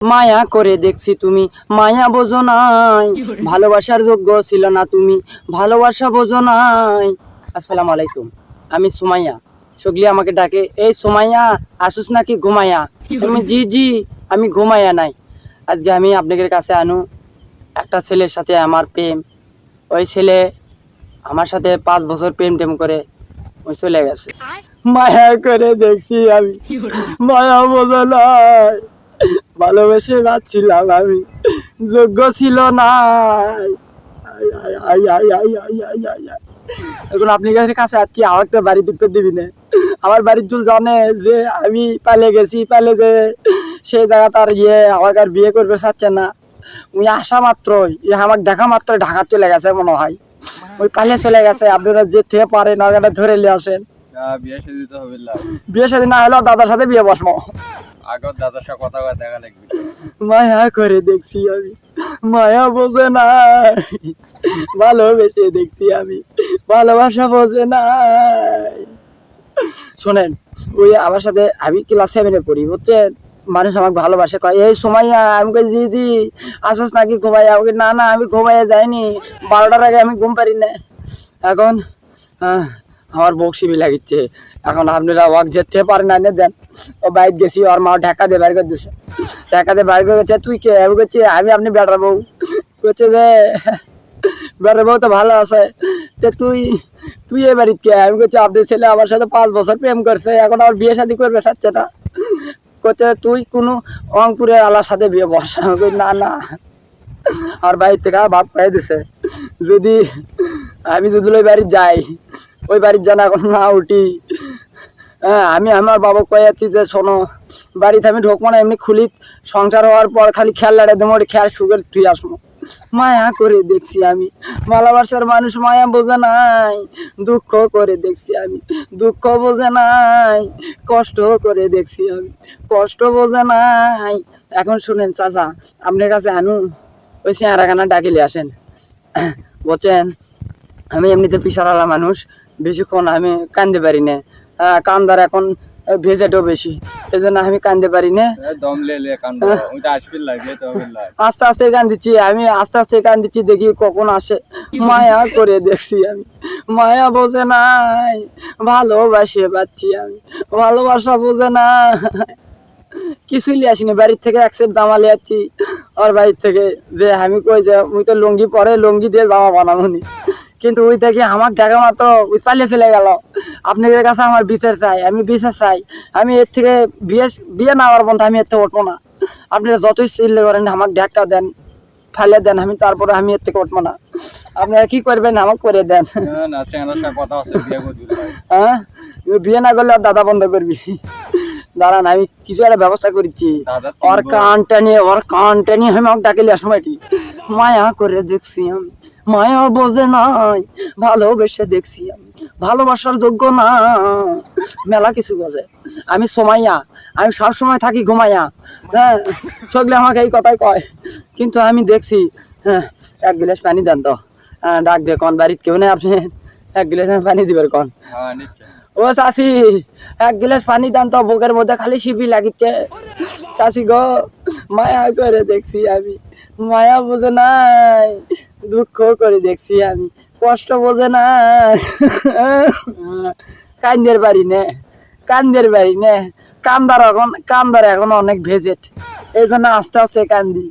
মায়া করে দেখছি তুমি মায়া বোঝো নাই, ভালোবাসার যোগ্য ছিল না তুমি, ভালোবাসা বোঝো নাই। আসসালামু আলাইকুম, আমি সুমাইয়া। সগলি আমাকে ডাকে, এই সুমাইয়া আসুস নাকি ঘুমাইয়া? আমি জি জি, আমি ঘুমাইয়া নাই। আজকে আমি আপনাদের কাছে আনু একটা ছেলের সাথে আমার প্রেম। ওই ছেলে আমার সাথে 5 বছর প্রেম টেম করে ওই চলে গেছে। মায়া করে দেখছি আমি, মায়া বোঝো নাই, ভালোবেসে বাঁচছিলাম আমি, যোগ্য ছিল না। এখন আপনি কাছে আসছি, আমার তো বাড়ি দুটো দিবি না। আমার বাড়ির জুল জানে যে আমি পালে গেছি, পালে যে সেই জায়গা তার আমাকে আর বিয়ে করবে চাচ্ছে না। ওই আসা মাত্রই আমাকে দেখা মাত্র ঢাকা চলে গেছে মনে হয়, ওই পালে চলে গেছে। আপনারা যেতে পারেন ওখানে ধরে নিয়ে আসেন। বিয়ে শাদী না হলেও দাদার সাথে বিয়ে বসবো। দাদার সাথে কথা দেখা লাগবে। মায়া করে দেখছি আমি, মায়া বোঝে নাই, ভালোবেসে দেখছি আমি, ভালোবাসা বোঝে নাই। শোনেন, ওই আমার সাথে আমি ক্লাস 7-এ পড়ি, বুঝছেন? মানুষ আমাকে ভালোবাসে, কয় এই সুমাইয়া। আমি কই জি জি, আসস নাকি ঘুমাইয়া? আমাকে না না, আমি ঘুমাইয়া যাইনি, 12টার আগে আমি ঘুম পারি না। এখন আমার বকশিবি লাগিচ্ছে। এখন আপনারা ওয়াক যেতে পারেন না, এনে দেন। ও বাইক গেছি, ওর মা ঢাকা দিয়ে বাইর করে দিছে, ঢাকা দিয়ে বাইর করে গেছে। তুই কে? আমি করছি আমি আপনি বেটার বউ। করছে যে বেটার বউ তো ভালো আছে, তুই তুই এ বাড়িতে কে? আমি করছি আপনার ছেলে আমার সাথে 5 বছর প্রেম করছে, এখন আমার বিয়ে শাদী করবে চাচ্ছে না। করছে তুই কোনো রংপুরের আলার সাথে বিয়ে বস। আমি কই না না, আর বাড়ির থেকে ভাব পাই দিছে, যদি আমি যদি ওই বাড়ি যাই, ওই বাড়ির জানা এখন না উঠি। হ্যাঁ, আমি আমার বাবা কয়ে যাচ্ছি যে শোনো, বাড়িতে আমি ঢোকবো না, এমনি খুলি সংসার হওয়ার পর খালি খেয়াল লাড়ে দেবো, খেয়াল সুগের তুই আসবো। মায়া করে দেখছি আমি, ভালোবাসার মানুষ মায়া বোঝে নাই, দুঃখ করে দেখছি আমি, দুঃখ বোঝে নাই, কষ্ট করে দেখছি আমি, কষ্ট বোঝে নাই। এখন শুনেন চাচা, আপনার কাছে আনু ওই চেহারাখানা ডাকিলে আসেন, বলছেন আমি এমনিতে পিসারালা মানুষ, বেশিক্ষণ আমি কান্দতে পারি না। কান্দার এখন ভেজেটও বেশি, এই জন্য আমি কান্দতে পারি না। আস্তে আস্তে গান দিচ্ছি আমি, আস্তে আস্তে গান দিচ্ছি, দেখি কখন আসে। মায়া করে দেখছি আমি, মায়া বোঝে নাই, ভালোবাসে পাচ্ছি আমি, ভালোবাসা বোঝে না। কিছুই লিয়ে আসিনি, বাড়ির থেকে এক সেট জামা লিয়ে আসছি। আর বাড়ির থেকে যে আমি কই যে ওই তো লুঙ্গি পরে, লুঙ্গি দিয়ে জামা বানাবনি, কিন্তু ওই দেখি আমাকে দেখা মাত্র ওই পালিয়ে চলে গেল। আপনাদের কাছে আমার বিচার চাই, আমি বিচার চাই। আমি এর থেকে বিয়ে না হওয়ার পর্যন্ত আমি এর থেকে উঠবো না। আপনারা যতই চিল্লে করেন, আমাকে ঢাকা দেন, ফালিয়ে দেন, আমি তারপরে আমি এর থেকে উঠবো না। আপনারা কি করবেন আমাকে করে দেন। হ্যাঁ, বিয়ে না করলে দাদা বন্ধ করবি। দাঁড়ান, আমি কিছু একটা ব্যবস্থা করেছি। ওর কানটা নিয়ে আমি আমাকে ডাকিলে সময়টি। মায়া করে দেখছি আমি, মায়া বোঝে নাই, ভালোবেসে দেখছি আমি, ভালোবাসার যোগ্য না। মেলা কিছু বোঝে। আমি সুমাইয়া, আমি সবসময় থাকি ঘুমাইয়া। হ্যাঁ, সগলে আমাকে এই কথাই কয়, কিন্তু আমি দেখছি। হ্যাঁ, 1 গ্লাস পানি দেন তো। ডাক দিয়ে কন, বাড়িতে কেউ নেই, আপনি 1 গ্লাস পানি দিবেন কন। ও চাচি, 1 গ্লাস পানি দেন তো, বুকের মধ্যে খালি শিপি লাগিচ্ছে। চাচি গো, মায়া করে দেখছি আমি, মায়া বোঝে নাই, দুঃখ করে দেখছি আমি, কষ্ট বোঝে নাই। কান্দের বাড়ি নে, কান্দের বাড়ি নে, কান্দার এখন অনেক ভেজেট, এই জন্য আস্তে আস্তে কান্দি।